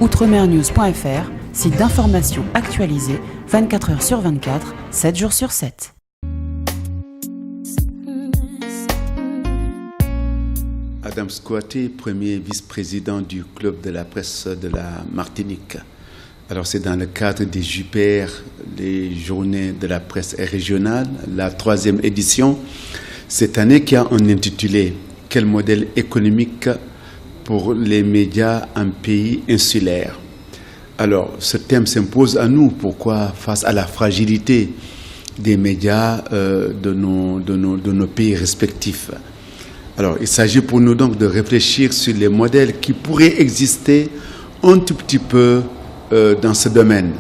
Outremernews.fr, site d'information actualisé 24 heures sur 24, 7 jours sur 7. Adam Skouaté, premier vice-président du Club de la presse de la Martinique. Alors c'est dans le cadre des JPR, les journées de la presse régionale, la 3e édition, cette année qui a un intitulé « Quel modèle économique pour les médias en pays insulaire ?» Alors ce thème s'impose à nous. Pourquoi? Face à la fragilité des médias de nos pays respectifs. Alors, il s'agit pour nous donc de réfléchir sur les modèles qui pourraient exister un tout petit peu dans ce domaine.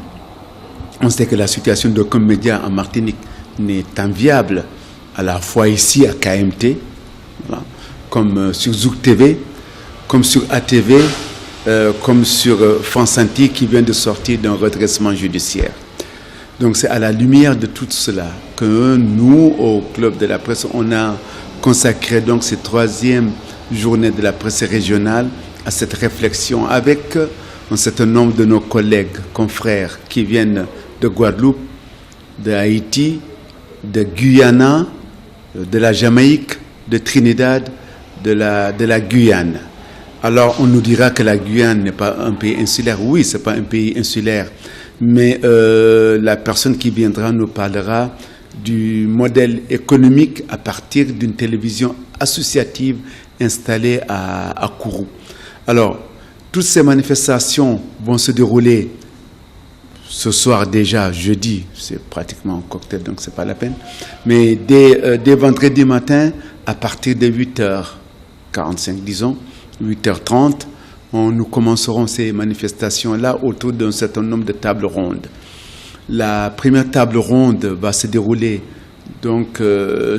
On sait que la situation de comme média en Martinique n'est enviable, à la fois ici à KMT, voilà, comme sur Zouk TV, comme sur ATV, comme sur France Antilles qui vient de sortir d'un redressement judiciaire. Donc c'est à la lumière de tout cela que nous, au Club de la presse, on a consacrer donc cette 3e journée de la presse régionale à cette réflexion avec un certain nombre de nos collègues, confrères qui viennent de Guadeloupe, de Haïti, de Guyana, de la Jamaïque, de Trinidad, de la Guyane. Alors on nous dira que la Guyane n'est pas un pays insulaire. Oui, ce n'est pas un pays insulaire, mais la personne qui viendra nous parlera du modèle économique à partir d'une télévision associative installée à Kourou. Alors, toutes ces manifestations vont se dérouler ce soir déjà, jeudi, c'est pratiquement un cocktail, donc c'est pas la peine, mais dès vendredi matin, à partir de 8h45, disons, 8h30, nous commencerons ces manifestations-là autour d'un certain nombre de tables rondes. La première table ronde va se dérouler donc à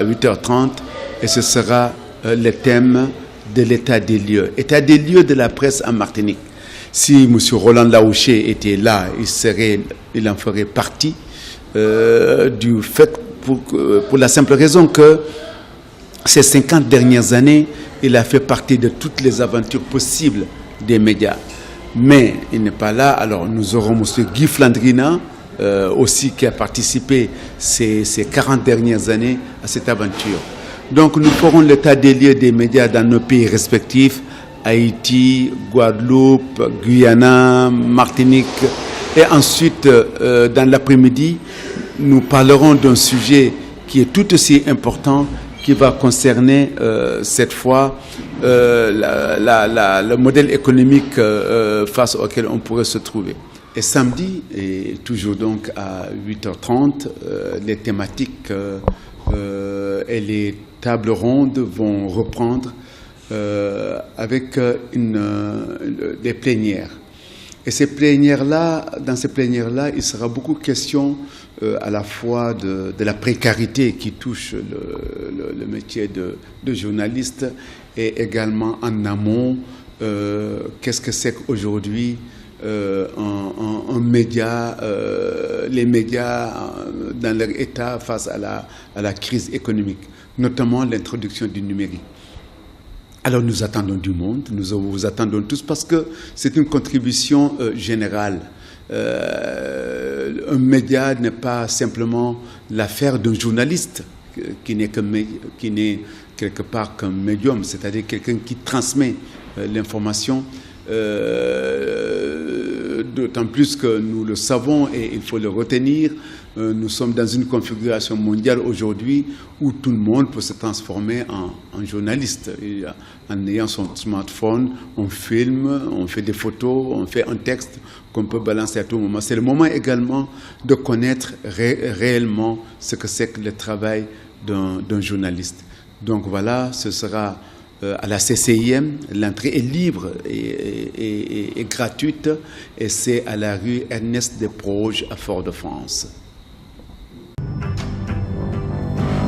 8h30 et ce sera le thème de l'état des lieux. État des lieux de la presse en Martinique. Si M. Roland Laouché était là, il en ferait partie du fait pour la simple raison que ces 50 dernières années, il a fait partie de toutes les aventures possibles des médias. Mais il n'est pas là. Alors nous aurons M. Guy Flandrina, aussi qui a participé ces 40 dernières années à cette aventure. Donc nous ferons l'état des lieux des médias dans nos pays respectifs, Haïti, Guadeloupe, Guyana, Martinique. Et ensuite, dans l'après-midi, nous parlerons d'un sujet qui est tout aussi important, qui va concerner cette fois le modèle économique face auquel on pourrait se trouver. Et samedi, et toujours donc à 8h30, les thématiques et les tables rondes vont reprendre avec des plénières. Et ces plénières-là, dans ces plénières-là, il sera beaucoup question à la fois de la précarité qui touche le métier de journaliste et également en amont, qu'est-ce que c'est qu'aujourd'hui un média, les médias dans leur état face à la crise économique, notamment l'introduction du numérique. Alors nous attendons du monde, nous vous attendons tous parce que c'est une contribution générale. Un média n'est pas simplement l'affaire d'un journaliste qui n'est quelque part qu'un médium, c'est-à-dire quelqu'un qui transmet l'information, d'autant plus que nous le savons et il faut le retenir. Nous sommes dans une configuration mondiale aujourd'hui où tout le monde peut se transformer en journaliste. En ayant son smartphone, on filme, on fait des photos, on fait un texte qu'on peut balancer à tout moment. C'est le moment également de connaître réellement ce que c'est que le travail d'un journaliste. Donc voilà, ce sera à la CCIM, l'entrée est libre et gratuite et c'est à la rue Ernest Desproges à Fort-de-France.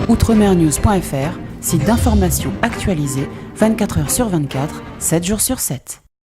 Outremernews.fr, site d'information actualisé 24 heures sur 24, 7 jours sur 7.